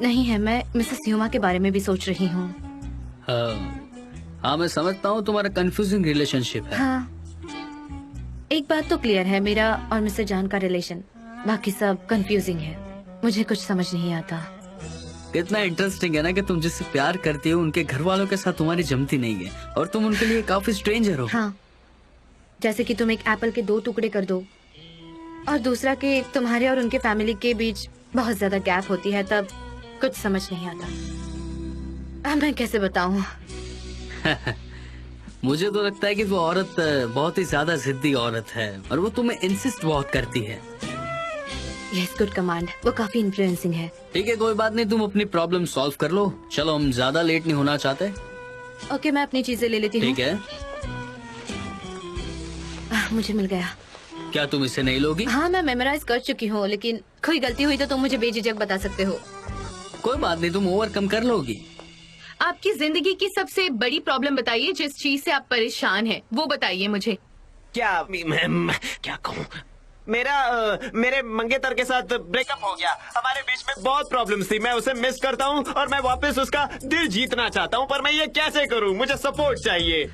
नहीं है, मैं मिसेस ह्यूमा के बारे में भी सोच रही हूँ। हाँ, मैं समझता हूँ तुम्हारा कंफ्यूजिंग रिलेशनशिप है। हाँ, एक बात तो क्लियर है, मेरा और मिस्टर जान का रिलेशन। बाकी सब कंफ्यूजिंग है, मुझे कुछ समझ नहीं आता। कितना इंटरेस्टिंग है ना कि तुम जिससे प्यार करती हो उनके घर वालों के साथ तुम्हारी जमती नहीं है और तुम उनके लिए काफी स्ट्रेंजर हो। हाँ, जैसे कि तुम एक एप्पल के 2 टुकड़े कर दो और दूसरा कि तुम्हारे और उनके फैमिली के बीच बहुत ज्यादा गैप होती है, तब कुछ समझ नहीं आता। अब मैं कैसे बताऊं? मुझे तो लगता है कि वो औरत बहुत ही ज्यादा जिद्दी औरत है और वो तुम्हें इंसिस्ट बहुत करती है। Yes, good command. वो काफी इन्फ्लुएंसिंग है। ठीक है, कोई बात नहीं, तुम अपनी प्रॉब्लम सॉल्व कर लो। चलो, हम ज्यादा लेट नहीं होना चाहते। ओके, मैं अपनी चीजें ले लेती हूँ। ठीक है। मुझे मिल गया। क्या तुम इसे नहीं लोगी? हाँ, मैं मेमोराइज कर चुकी हूँ, लेकिन कोई गलती हुई तो तुम मुझे बेझिझक बता सकते हो। कोई बात नहीं, तुम ओवरकम कर लोगी। आपकी जिंदगी की सबसे बड़ी प्रॉब्लम बताइए, जिस चीज से आप परेशान हैं, वो बताइए मुझे। क्या क्या कहूँ? मेरे मंगेतर के साथ ब्रेकअप हो गया। हमारे बीच में बहुत प्रॉब्लम्स थी। मैं उसे मिस करता हूँ और मैं वापस उसका दिल जीतना चाहता हूँ, पर मैं ये कैसे करूँ? मुझे सपोर्ट चाहिए।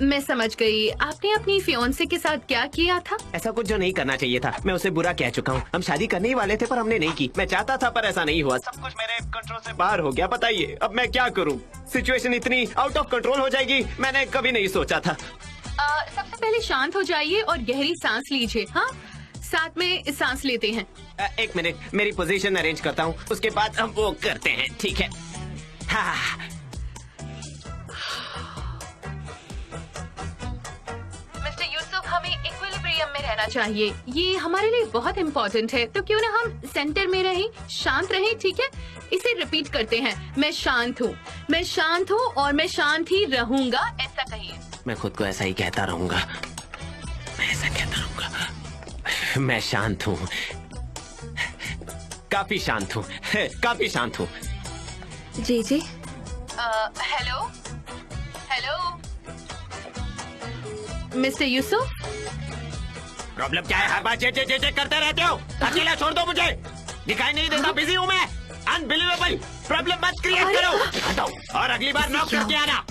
मैं समझ गई। आपने अपनी फियोन्से के साथ क्या किया था? ऐसा कुछ जो नहीं करना चाहिए था। मैं उसे बुरा कह चुका हूँ। हम शादी करने ही वाले थे, पर हमने नहीं की। मैं चाहता था, पर ऐसा नहीं हुआ। सब कुछ मेरे कंट्रोल से बाहर हो गया। बताइए, अब मैं क्या करूँ? सिचुएशन इतनी आउट ऑफ कंट्रोल हो जाएगी, मैंने कभी नहीं सोचा था। सबसे पहले शांत हो जाइए और गहरी सांस लीजिए। हाँ, साथ में सांस लेते हैं। एक मिनट, मेरी पोजीशन अरेंज करता हूँ, उसके बाद हम वो करते हैं। ठीक है? हाँ। मिस्टर यूसुफ, हमें इक्विलिब्रियम में रहना चाहिए। ये हमारे लिए बहुत इम्पोर्टेंट है। तो क्यों ना हम सेंटर में रहें, शांत रहें, ठीक है? इसे रिपीट करते हैं। मैं शांत हूँ, मैं शांत हूँ और मैं शांत ही रहूंगा, ऐसा कहिए। मैं खुद को ऐसा ही कहता रहूंगा। मैं ऐसा कहता रहूंगा। मैं शांत हूँ, काफी शांत हूँ, काफी शांत हूँ। जी जी। Hello hello mister Yusuf. Problem क्या है? हर बार जे करते रहते हो। अकेला छोड़ दो मुझे, दिखाई नहीं देता, बिजी हूँ मैं। अनबिलीवेबल। प्रॉब्लम मत क्रिएट करो, हटाओ और अगली बार नॉक करके आना।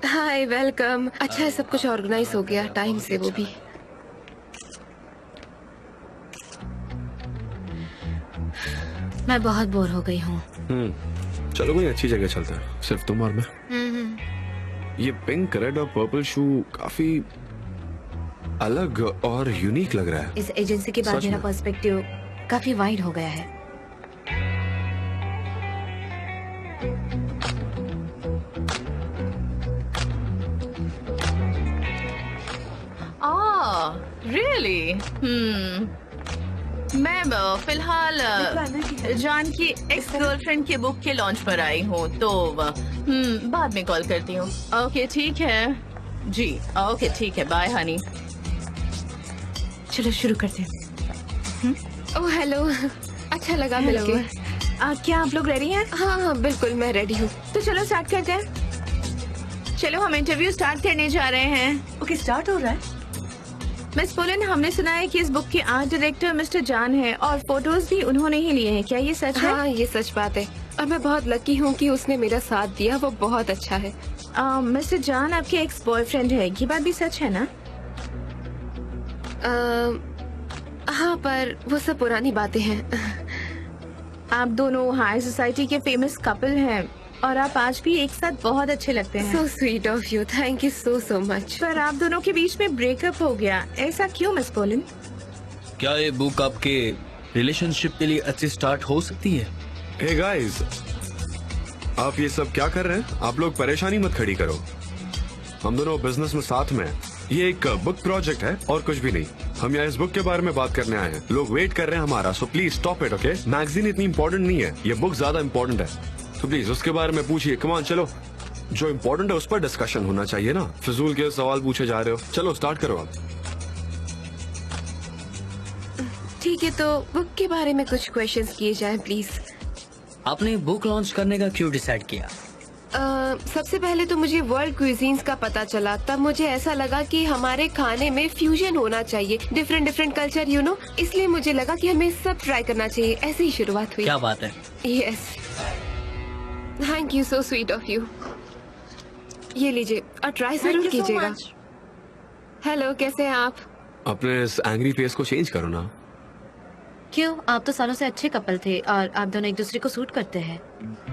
हाय, वेलकम। अच्छा है, सब कुछ ऑर्गेनाइज हो गया टाइम से, वो भी। मैं बहुत बोर हो गई हूँ। चलो कोई अच्छी जगह चलते हैं, सिर्फ तुम और मैं। ये पिंक, रेड और पर्पल शू काफी अलग और यूनिक लग रहा है। इस एजेंसी के बाद सच मेरा में। पर्सपेक्टिव काफी वाइड हो गया है। रियली? मैं फिलहाल जान की एक्स गर्लफ्रेंड के बुक के लॉन्च पर आई हूँ, तो बाद में कॉल करती हूँ। ओके, ठीक है जी। ओके, ठीक है, बाय हनी। चलो शुरू करते हैं। ओह हेलो, अच्छा लगा मिलके। क्या आप लोग रेडी हैं? हाँ हाँ बिल्कुल, मैं रेडी हूँ। तो चलो स्टार्ट करते हैं। चलो, हम इंटरव्यू स्टार्ट करने जा रहे हैं। ओके, स्टार्ट हो रहा है। मिस पोलन, हमने सुना है कि इस बुक के आर्ट डायरेक्टर मिस्टर जान है और फोटोज भी उन्होंने ही लिए हैं। क्या ये सच है? हाँ, ये सच बात है और मैं बहुत लकी हूँ कि उसने मेरा साथ दिया। वो बहुत अच्छा है। मिस्टर जान आपके एक्स बॉयफ्रेंड है, ये बात भी सच है ना? हाँ, पर वो सब पुरानी बातें हैं। आप दोनों हाई सोसाइटी के फेमस कपल हैं और आप आज भी एक साथ बहुत अच्छे लगते हैं। सो sweet of you, thank you so much. पर आप दोनों के बीच में ब्रेकअप हो गया, ऐसा क्यों मिस पोलन? क्या ये बुक आपके रिलेशनशिप के लिए अच्छी स्टार्ट हो सकती है? हे गाइस, आप ये सब क्या कर रहे हैं? आप लोग परेशानी मत खड़ी करो। हम दोनों बिजनेस में साथ में हैं। ये एक बुक प्रोजेक्ट है और कुछ भी नहीं। हम यहाँ इस बुक के बारे में बात करने आए हैं। लोग वेट कर रहे हैं हमारा, so please stop it, okay? Magazine इतनी इंपॉर्टेंट नहीं है, ये बुक ज्यादा इंपॉर्टेंट है। तो प्लीज उसके बारे में पूछिए। कम ऑन, चलो। जो इम्पोर्टेंट है उस पर डिस्कशन होना चाहिए ना। फिजूल के सवाल पूछे जा रहे हो। चलो स्टार्ट करो आप। ठीक है, तो बुक के बारे में कुछ क्वेश्चंस किए जाएं प्लीज। आपने बुक लॉन्च करने का क्यों डिसाइड किया? सबसे पहले तो मुझे वर्ल्ड क्विजीन्स का पता चला, तब मुझे ऐसा लगा कि हमारे खाने में फ्यूजन होना चाहिए, डिफरेंट कल्चर, यू नो। इसलिए मुझे लगा कि हमें सब ट्राई करना चाहिए। ऐसे ही शुरुआत हुई। क्या बात है। Yes, thank you, so sweet of you. ये लीजिए और ट्राई जरूर कीजिएगा। हेलो, कैसे हैं आप? अपने इस एंग्री फेस को चेंज करो ना। क्यों? आप तो सालों से अच्छे कपल थे और आप दोनों एक दूसरे को सूट करते हैं।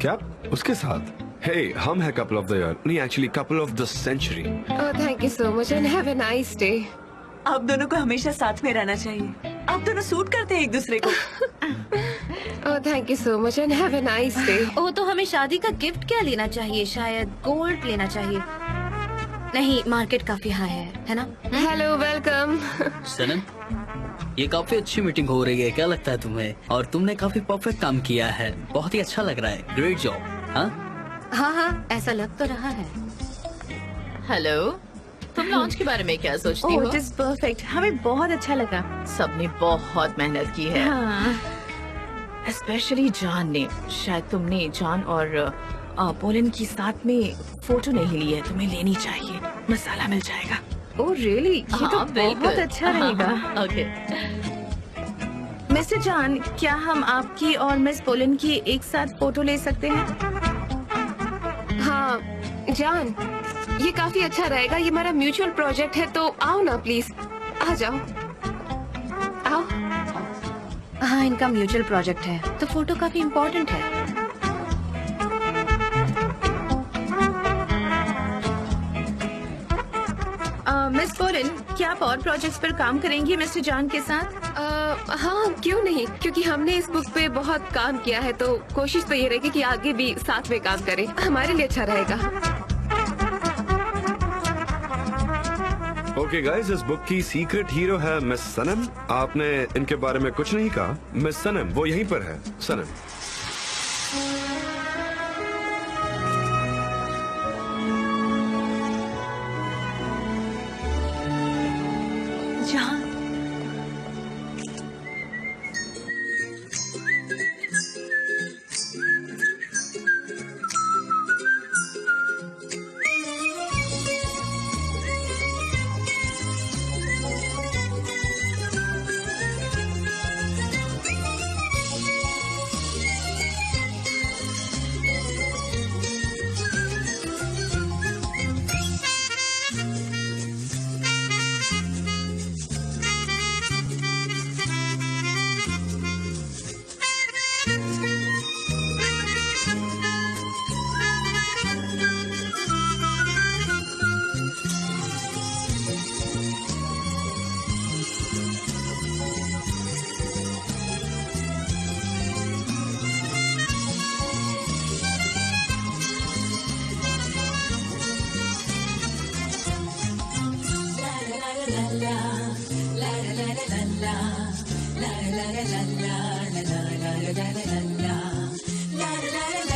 क्या उसके साथ? हे, हम है कपल ऑफ द ईयर, नहीं actually couple of the century. Oh, thank you so much and have a nice day. आप दोनों को हमेशा साथ में रहना चाहिए। आप दोनों सूट करते हैं एक दूसरे को। Oh, thank you so much and have a nice day. Oh, तो हमें शादी का गिफ्ट क्या लेना चाहिए? शायद गोल्ड लेना चाहिए। नहीं, मार्केट काफी हाई है ना? Hello, welcome. सनम, ये काफी अच्छी मीटिंग हो रही है, क्या लगता है तुम्हें? और तुमने काफी परफेक्ट काम किया है, बहुत ही अच्छा लग रहा है। Great job. हाँ, ऐसा लग तो रहा है। हेलो, तुम लॉन्च के बारे में क्या सोचती हो? इट इज परफेक्ट, हमें बहुत अच्छा लगा। सबने बहुत मेहनत की है, स्पेशली जान ने। शायद तुमने जान और पोलन की साथ में फोटो नहीं ली है, तुम्हें लेनी चाहिए, मसाला मिल जाएगा। Oh really? ये तो बहुत अच्छा रहेगा। ओके। मिस्टर जान, क्या हम आपकी और मिस पोलन की एक साथ फोटो ले सकते हैं? हाँ जान, ये काफी अच्छा रहेगा। ये हमारा म्यूचुअल प्रोजेक्ट है, तो आओ ना प्लीज, आ जाओ। आओ। हाँ, इनका म्यूचुअल प्रोजेक्ट है तो फोटो काफी इम्पोर्टेंट है। मिस पोलन, क्या आप और प्रोजेक्ट्स पर काम करेंगी मिस्टर जान के साथ? हाँ, क्यों नहीं, क्योंकि हमने इस बुक पे बहुत काम किया है, तो कोशिश तो ये रहेगी कि आगे भी साथ में काम करें, हमारे लिए अच्छा रहेगा। ओके गाइस, इस बुक की सीक्रेट हीरो है मिस सनम। आपने इनके बारे में कुछ नहीं कहा। मिस सनम, वो यहीं पर है। सनम, जहाँ la la la la la la la la la la la la la la la la